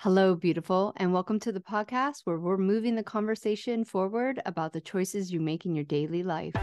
Hello, beautiful, and welcome to the podcast where we're moving the conversation forward about the choices you make in your daily life.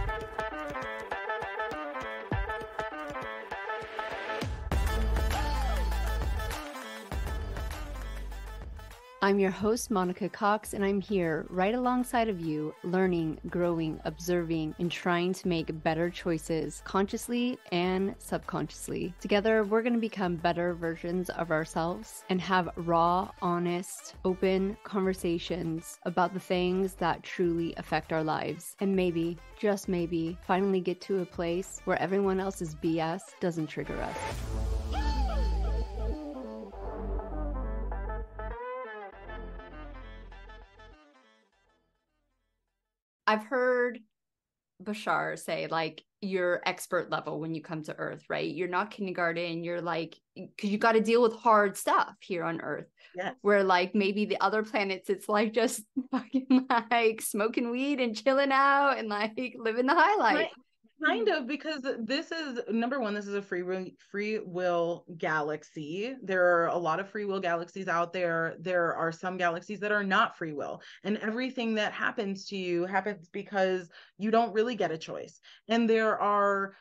I'm your host, Monica Cox, and I'm here right alongside of you, learning, growing, observing, and trying to make better choices consciously and subconsciously. Together, we're going to become better versions of ourselves and have raw, honest, open conversations about the things that truly affect our lives. And maybe, just maybe, finally get to a place where everyone else's BS doesn't trigger us. I've heard Bashar say, like, you're expert level when you come to Earth, right? You're not kindergarten. You're like, because you got to deal with hard stuff here on Earth. Yes. Where like maybe the other planets, it's like just fucking like smoking weed and chilling out and like living the high life. Kind of, because this is number one, this is a free will galaxy. There are a lot of free will galaxies out there. There are some galaxies that are not free will, and everything that happens to you happens because you don't really get a choice. And there are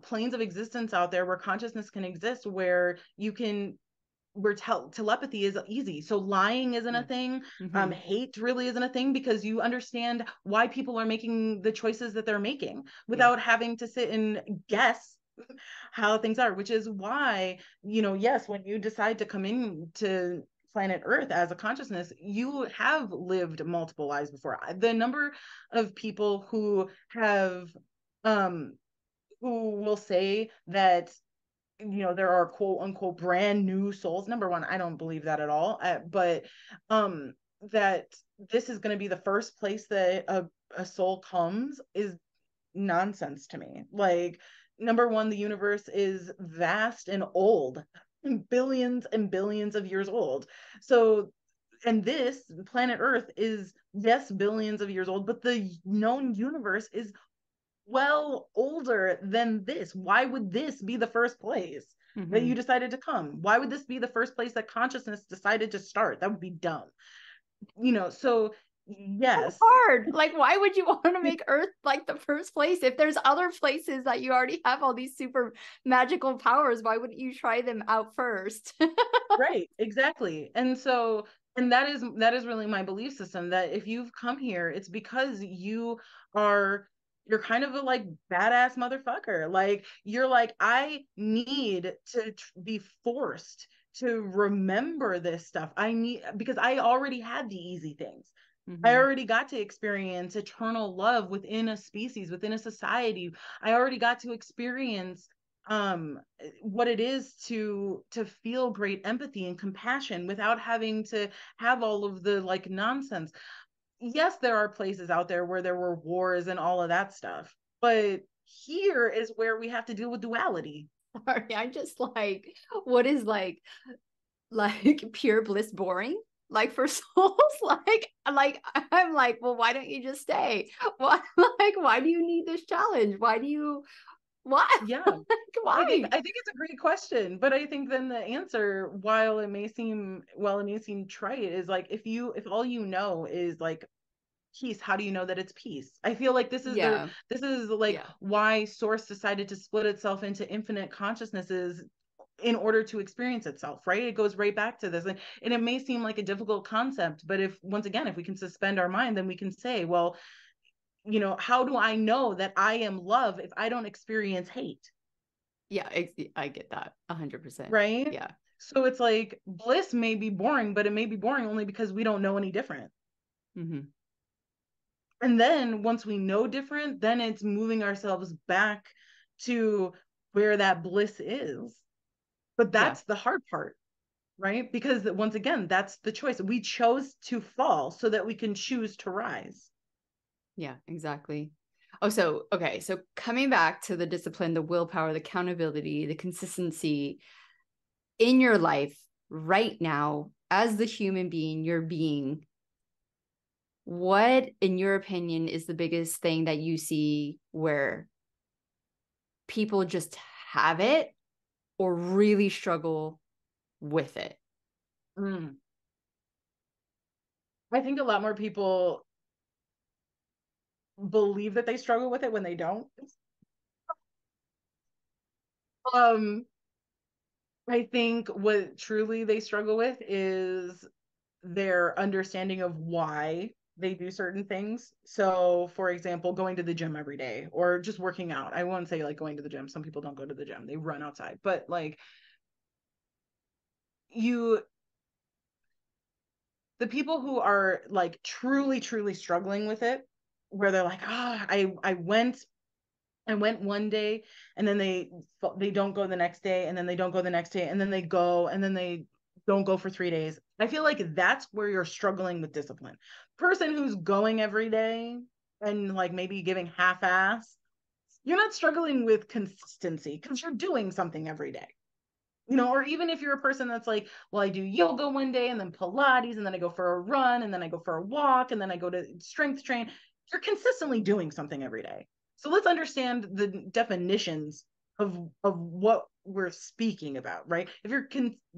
planes of existence out there where consciousness can exist, where you can where telepathy is easy. So lying isn't a thing. Hate really isn't a thing, because you understand why people are making the choices that they're making without having to sit and guess how things are, which is why, yes, when you decide to come in to planet Earth as a consciousness, you have lived multiple lives before. The number of people who have who will say that there are quote unquote brand new souls. Number one, I don't believe that at all. But that this is going to be the first place that a soul comes is nonsense to me. Like, number one, the universe is vast and old, billions and billions of years old. So, and this planet Earth is, yes, billions of years old, but the known universe is well older than this. Why would this be the first place that you decided to come? Why would this be the first place that consciousness decided to start? That would be dumb. So yes. So hard. Like, why would you want to make Earth like the first place? If there's other places that you already have all these super magical powers, why wouldn't you try them out first? Right, exactly. And that is really my belief system, that if you've come here, it's because you're kind of a like badass motherfucker. Like, you're like, I need to be forced to remember this stuff. Because I already had the easy things. I already got to experience eternal love within a species, within a society. I already got to experience what it is to feel great empathy and compassion without having to have all of the like nonsense. Yes, there are places out there where there were wars and all of that stuff, but here is where we have to deal with duality. Sorry, I just like, what is like pure bliss boring? Like for souls, like I'm like, well, why don't you just stay? Why do you need this challenge? Why? Yeah. Like, why? I think it's a great question, but I think then the answer, while it may seem trite, is like, if all you know is like peace, how do you know that it's peace? I feel like this is like why Source decided to split itself into infinite consciousnesses in order to experience itself, right? It goes right back to this. And it may seem like a difficult concept, but if we can suspend our mind, then we can say, well, how do I know that I am love if I don't experience hate? Yeah, I get that 100%. Right? Yeah. So it's like, bliss may be boring, but it may be boring only because we don't know any different. And then once we know different, then it's moving ourselves back to where that bliss is. But that's the hard part, right? Because once again, that's the choice. We chose to fall so that we can choose to rise. Yeah, exactly. Oh, so, okay. So coming back to the discipline, the willpower, the accountability, the consistency in your life right now, as the human being you're being, what, in your opinion, is the biggest thing that you see where people just have it or really struggle with it? Mm. I think a lot more people believe that they struggle with it when they don't. Um, I think what truly they struggle with is their understanding of why they do certain things. So, for example, going to the gym every day or just working out. I won't say like going to the gym. Some people don't go to the gym, they run outside. But like you, the people who are like truly, truly struggling with it, where they're like, I went one day and then they don't go the next day and then they don't go the next day and then they go and then they don't go for 3 days. I feel like that's where you're struggling with discipline. Person who's going every day and like maybe giving half-ass, you're not struggling with consistency because you're doing something every day. You know, or even if you're a person that's like, well, I do yoga one day and then Pilates and then I go for a run and then I go for a walk and then I go to strength train, you're consistently doing something every day. So let's understand the definitions of what we're speaking about, right? If you're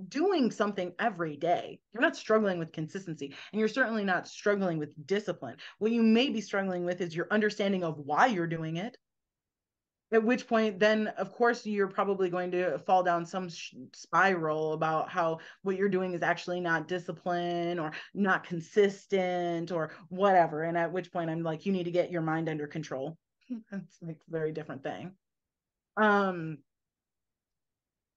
doing something every day, you're not struggling with consistency and you're certainly not struggling with discipline. What you may be struggling with is your understanding of why you're doing it, at which point then of course you're probably going to fall down some spiral about how what you're doing is actually not discipline or not consistent or whatever, and at which point I'm like, you need to get your mind under control. That's like a very different thing. um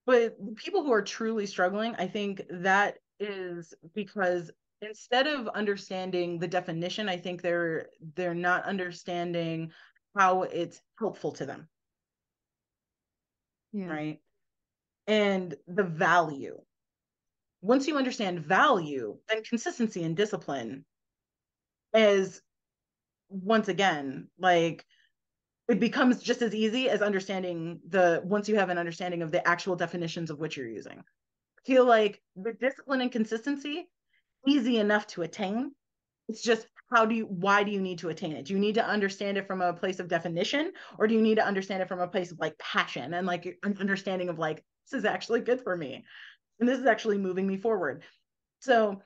but people who are truly struggling, I think that is because instead of understanding the definition, I think they're not understanding how it's helpful to them. Yeah. Right? And the value. Once you understand value, then consistency and discipline is, once again, like it becomes just as easy as understanding once you have an understanding of the actual definitions of what you're using. I feel like the discipline and consistency, easy enough to attain. It's just why do you need to attain it? Do you need to understand it from a place of definition, or do you need to understand it from a place of like passion and like an understanding of like, this is actually good for me and this is actually moving me forward? So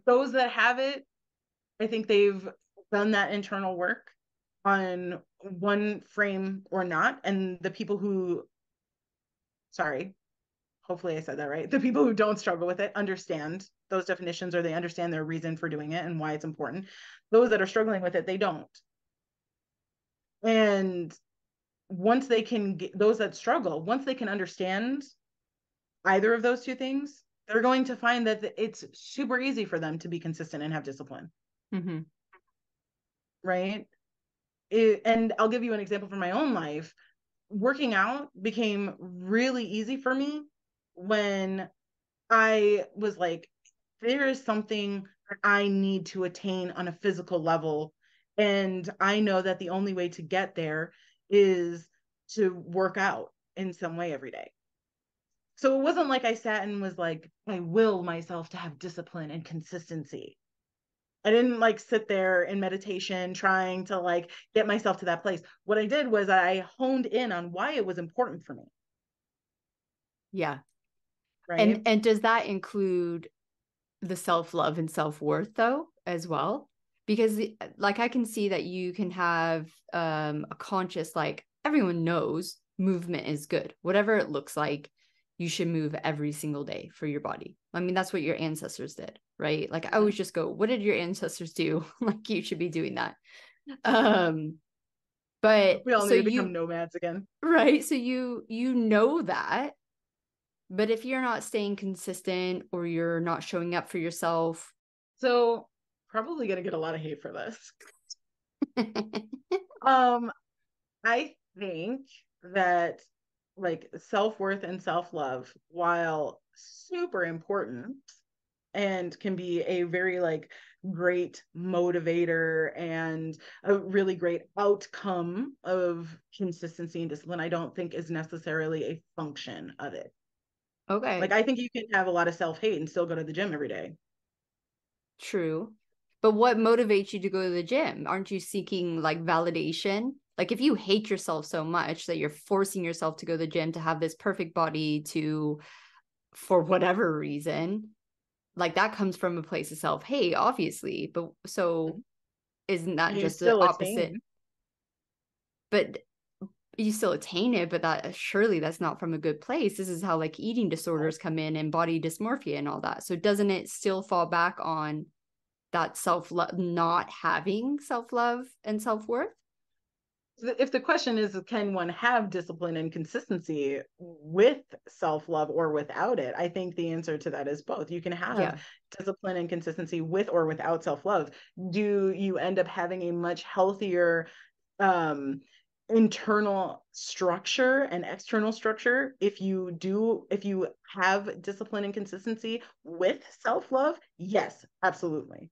those that have it, I think they've done that internal work on one frame or not. And the people who, sorry, hopefully I said that right. The people who don't struggle with it understand those definitions, or they understand their reason for doing it and why it's important. Those that are struggling with it, they don't. And once they can get, those that struggle, once they can understand either of those two things, they're going to find that it's super easy for them to be consistent and have discipline. Mm-hmm. Right? And I'll give you an example from my own life. Working out became really easy for me when I was like, there is something that I need to attain on a physical level. And I know that the only way to get there is to work out in some way every day. So it wasn't like I sat and was like, I will myself to have discipline and consistency. I didn't like sit there in meditation trying to like get myself to that place. What I did was I honed in on why it was important for me. Yeah. Right. And does that include the self-love and self-worth though as well? Because like I can see that you can have a conscious, like everyone knows movement is good. Whatever it looks like, you should move every single day for your body. I mean, that's what your ancestors did, right? Like I always just go, what did your ancestors do? Like you should be doing that. But We all so need to become nomads again. right. So you know that, but if you're not staying consistent or you're not showing up for yourself. So probably gonna get a lot of hate for this. um, I think that like self-worth and self-love, while super important and can be a very like great motivator and a really great outcome of consistency and discipline, I don't think is necessarily a function of it. Like Okay. I think you can have a lot of self-hate and still go to the gym every day. True. But what motivates you to go to the gym? Aren't you seeking like validation? Like if you hate yourself so much that you're forcing yourself to go to the gym to have this perfect body, to for whatever reason, like that comes from a place of self-hate, obviously. But so isn't that And you just the still opposite? attain. But you still attain it, but that surely that's not from a good place. This is how like eating disorders come in and body dysmorphia and all that. So doesn't it still fall back on that self-love, not having self-love and self-worth? If the question is, can one have discipline and consistency with self-love or without it? I think the answer to that is both. You can have discipline and consistency with or without self-love. Do you end up having a much healthier internal structure and external structure if you have discipline and consistency with self-love? Yes, absolutely.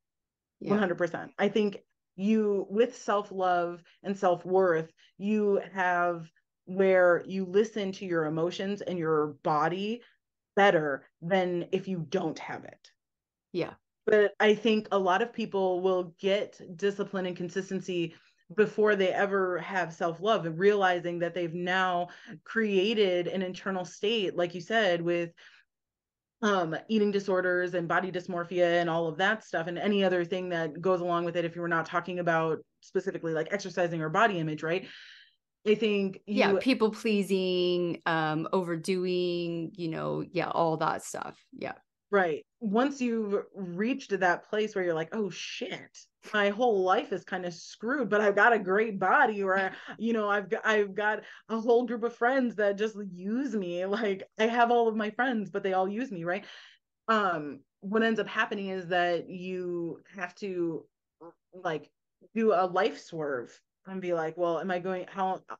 100%. I think you, with self-love and self-worth, you have where you listen to your emotions and your body better than if you don't have it. Yeah. But I think a lot of people will get discipline and consistency before they ever have self-love, and realizing that they've now created an internal state, like you said, with eating disorders and body dysmorphia and all of that stuff, and any other thing that goes along with it, if you were not talking about specifically like exercising or body image, right? I think people pleasing, overdoing, all that stuff. Yeah. Right. Once you've reached that place where you're like, oh shit, my whole life is kind of screwed, but I've got a great body, or I've got a whole group of friends that just use me. Like I have all of my friends, but they all use me, right? What ends up happening is that you have to like do a life swerve and be like, well,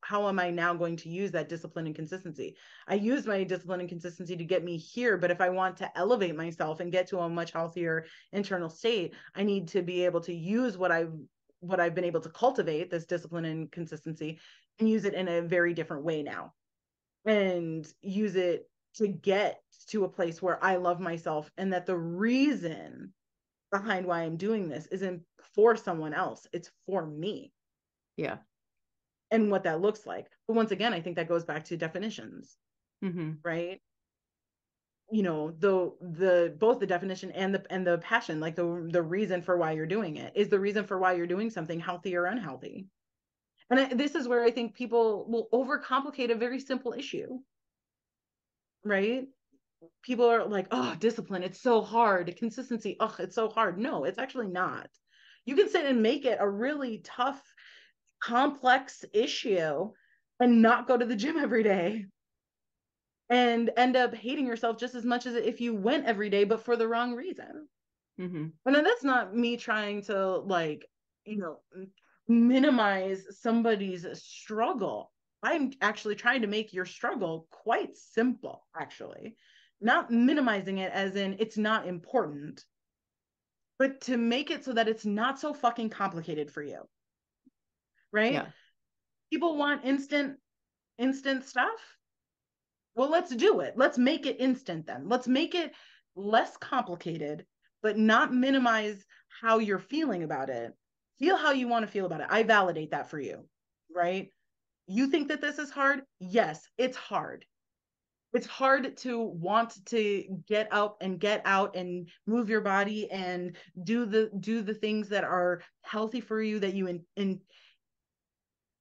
how am I now going to use that discipline and consistency? I used my discipline and consistency to get me here, but if I want to elevate myself and get to a much healthier internal state, I need to be able to use what I've been able to cultivate, this discipline and consistency, and use it in a very different way now, and use it to get to a place where I love myself, and that the reason behind why I'm doing this isn't for someone else, it's for me. Yeah. And what that looks like. But once again, I think that goes back to definitions, right? The both the definition and the passion, like the reason for why you're doing it. Is the reason for why you're doing something healthy or unhealthy? And this is where I think people will overcomplicate a very simple issue, right? People are like, oh, discipline, it's so hard. Consistency, oh, it's so hard. No, it's actually not. You can sit and make it a really tough, complex issue and not go to the gym every day and end up hating yourself just as much as if you went every day, but for the wrong reason. And then that's not me trying to minimize somebody's struggle. I'm actually trying to make your struggle quite simple, actually. Not minimizing it as in it's not important, but to make it so that it's not so fucking complicated for you. Right? Yeah. People want instant stuff. Well, let's do it. Let's make it instant then. Let's make it less complicated, but not minimize how you're feeling about it. Feel how you want to feel about it. I validate that for you, right? You think that this is hard? Yes, it's hard. It's hard to want to get up and get out and move your body and do the things that are healthy for you, that you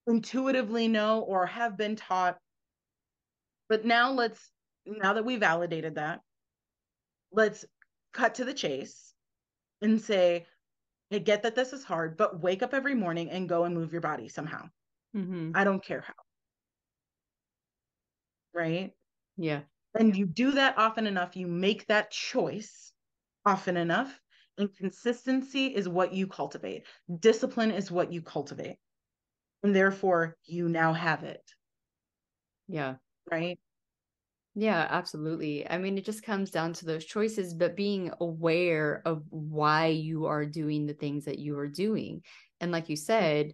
intuitively know or have been taught. But now that we validated that, let's cut to the chase and say, I get that this is hard, but wake up every morning and go and move your body somehow. I don't care how. Right? Yeah. And you do that often enough, you make that choice often enough, and consistency is what you cultivate. Discipline is what you cultivate. And therefore, you now have it. Yeah. Right? Yeah, absolutely. I mean, it just comes down to those choices, but being aware of why you are doing the things that you are doing. And like you said,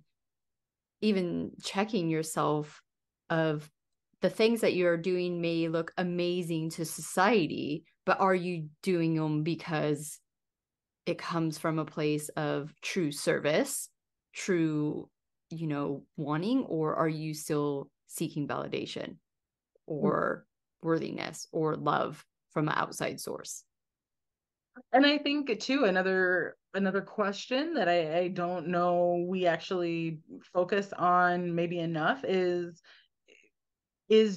even checking yourself of the things that you're doing may look amazing to society, but are you doing them because it comes from a place of true service, true, wanting, or are you still seeking validation or worthiness or love? from an outside source. And I think too, another question that I don't know we actually focus on maybe enough is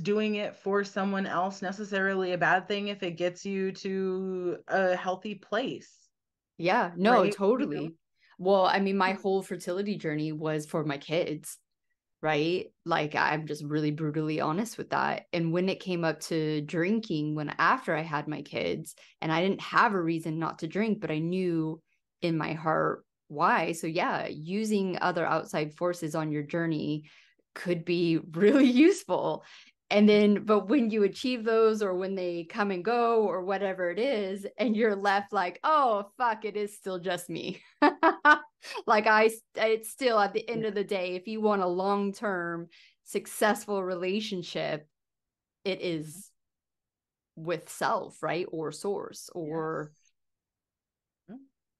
doing it for someone else necessarily a bad thing if it gets you to a healthy place? Yeah, no, Right? totally. Well, I mean, my whole fertility journey was for my kids, right? Like, I'm just really brutally honest with that. And when it came up to drinking, when after I had my kids, and I didn't have a reason not to drink, but I knew in my heart why. So, yeah, using other outside forces on your journey could be really useful. And then, but when you achieve those or when they come and go or whatever it is, and you're left like, oh, fuck, it is still just me. Like it's still at the end of the day, if you want a long-term successful relationship, it is with self, right? Or source or.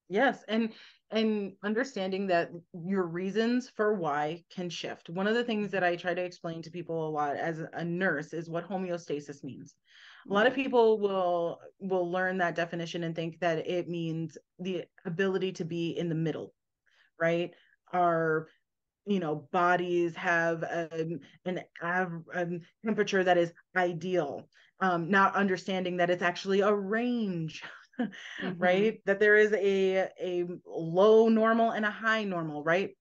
Yes. And understanding that your reasons for why can shift. One of the things that I try to explain to people a lot as a nurse is what homeostasis means. A lot of people will learn that definition and think that it means the ability to be in the middle, right? Our bodies have an temperature that is ideal, not understanding that it's actually a range. Right? That there is a low normal and a high normal, right?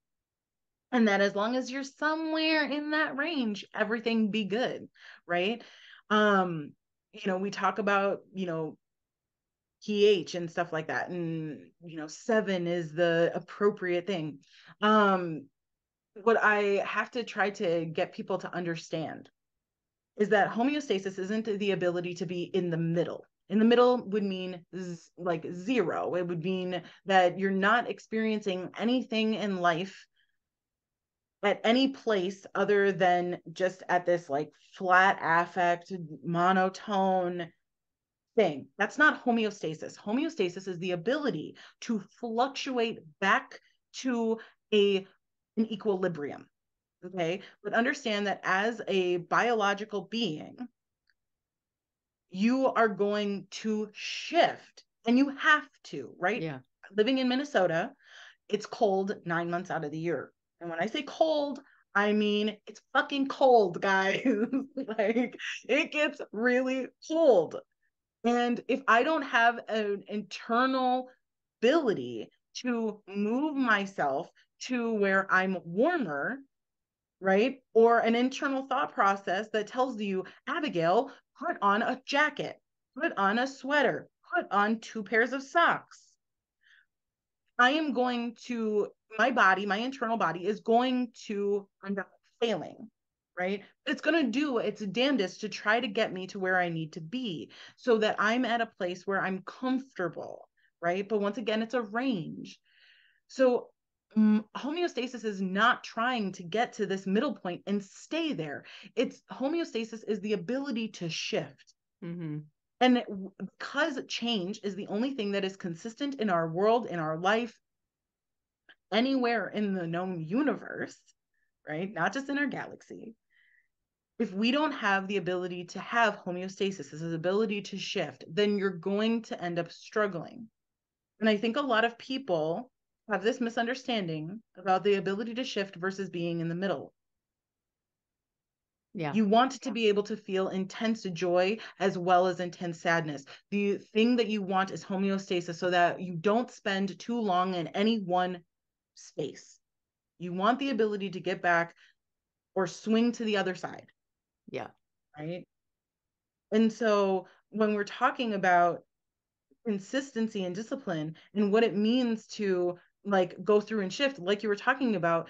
And that as long as you're somewhere in that range, everything be good, right? We talk about, pH and stuff like that. And, 7 is the appropriate thing. What I have to try to get people to understand is that homeostasis isn't the ability to be in the middle. In the middle would mean like zero. It would mean that you're not experiencing anything in life at any place other than just at this like flat affect, monotone thing. That's not homeostasis. Homeostasis is the ability to fluctuate back to an equilibrium. Okay. But understand that as a biological being, you are going to shift and you have to, right? Yeah. Living in Minnesota, it's cold 9 months out of the year. And when I say cold, I mean it's fucking cold, guys. Like it gets really cold. And if I don't have an internal ability to move myself to where I'm warmer, right? Or an internal thought process that tells you, Abigail, put on a jacket, put on a sweater, put on 2 pairs of socks. I am going to, my internal body is going to end up failing, right? It's going to do its damnedest to try to get me to where I need to be so that I'm at a place where I'm comfortable, right? But once again, it's a range. So homeostasis is not trying to get to this middle point and stay there. It's homeostasis is the ability to shift. And because change is the only thing that is consistent in our world, in our life, anywhere in the known universe, right? Not just in our galaxy. If we don't have the ability to have homeostasis, this ability to shift, then you're going to end up struggling. And I think a lot of people have this misunderstanding about the ability to shift versus being in the middle. Yeah. You want to be able to feel intense joy as well as intense sadness. The thing that you want is homeostasis so that you don't spend too long in any one space. You want the ability to get back or swing to the other side. Yeah. Right. And so when we're talking about consistency and discipline and what it means to like go through and shift, like you were talking about,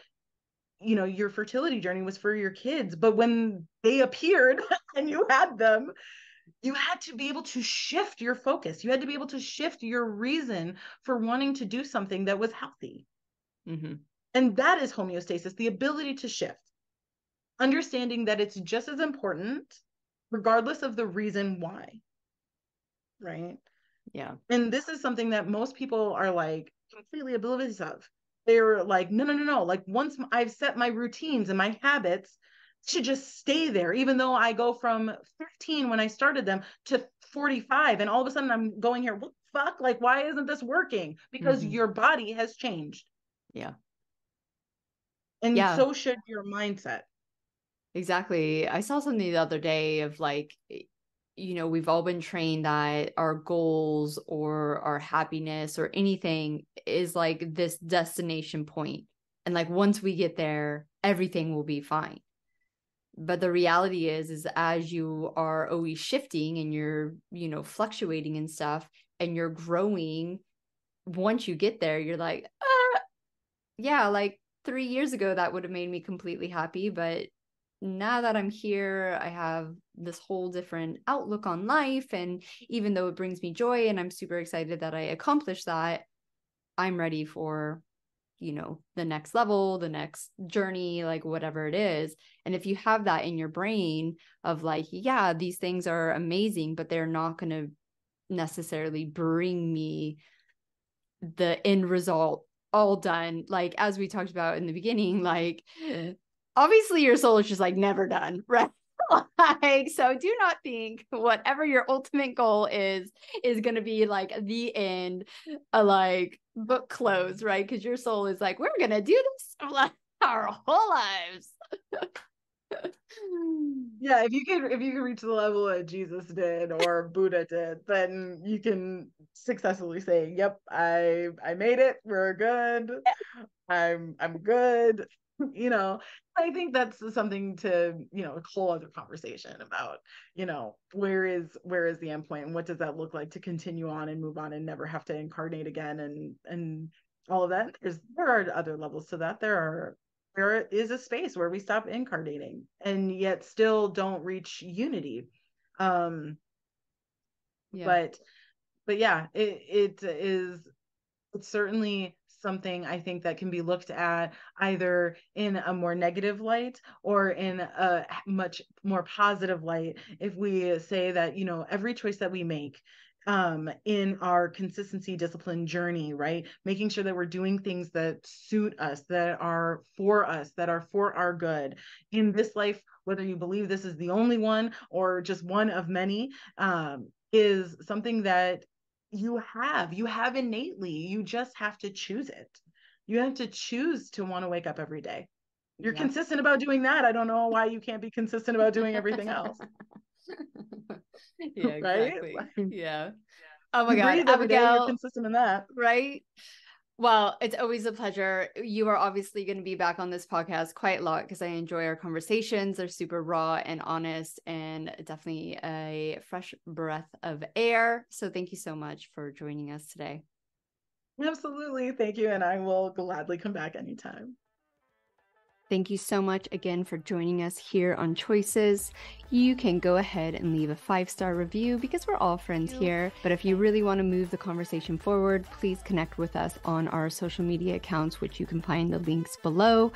your fertility journey was for your kids, but when they appeared and you had them, you had to be able to shift your focus. You had to be able to shift your reason for wanting to do something that was healthy. And that is homeostasis, the ability to shift, understanding that it's just as important regardless of the reason why. Right. Yeah. And this is something that most people are like completely oblivious of. They're like, no. Like once I've set my routines and my habits to just stay there, even though I go from 15 when I started them to 45 and all of a sudden I'm going here, what the fuck? Like, why isn't this working? Because your body has changed. Yeah. And so should your mindset. Exactly. I saw something the other day of like, we've all been trained that our goals or our happiness or anything is like this destination point. And like, once we get there, everything will be fine. But the reality is as you are always shifting and you're, fluctuating and stuff and you're growing, once you get there, you're like, yeah, like 3 years ago, that would have made me completely happy. But now that I'm here, I have this whole different outlook on life. And even though it brings me joy and I'm super excited that I accomplished that, I'm ready for, the next level, the next journey, like whatever it is. And if you have that in your brain of like, yeah, these things are amazing, but they're not going to necessarily bring me the end result all done. Like, as we talked about in the beginning, like, obviously your soul is just like never done, right? Like, so do not think whatever your ultimate goal is going to be like the end, like book close, right? Because your soul is like, we're going to do this like our whole lives. Yeah, if you can reach the level that Jesus did or Buddha did, then you can successfully say, yep, I made it, we're good, I'm good. I think that's something to, a whole other conversation about, where is the end point and what does that look like to continue on and move on and never have to incarnate again and all of that. There are other levels to that. There is a space where we stop incarnating and yet still don't reach unity. But yeah, it's certainly something I think that can be looked at either in a more negative light or in a much more positive light. If we say that, every choice that we make in our consistency discipline journey, right? Making sure that we're doing things that suit us, that are for us, that are for our good in this life, whether you believe this is the only one or just one of many, is something that you have innately. You just have to choose it. You have to choose to want to wake up every day. You're consistent about doing that. I don't know why you can't be consistent about doing everything else. Yeah, exactly. Right? Yeah. Oh my God, Abigail, you're consistent in that. Right? Well, it's always a pleasure. You are obviously going to be back on this podcast quite a lot because I enjoy our conversations. They're super raw and honest and definitely a fresh breath of air. So thank you so much for joining us today. Absolutely. Thank you. And I will gladly come back anytime. Thank you so much again for joining us here on Choices. You can go ahead and leave a 5-star review because we're all friends here. But if you really want to move the conversation forward, please connect with us on our social media accounts, which you can find the links below.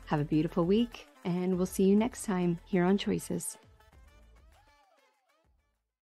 Have a beautiful week, and we'll see you next time here on Choices.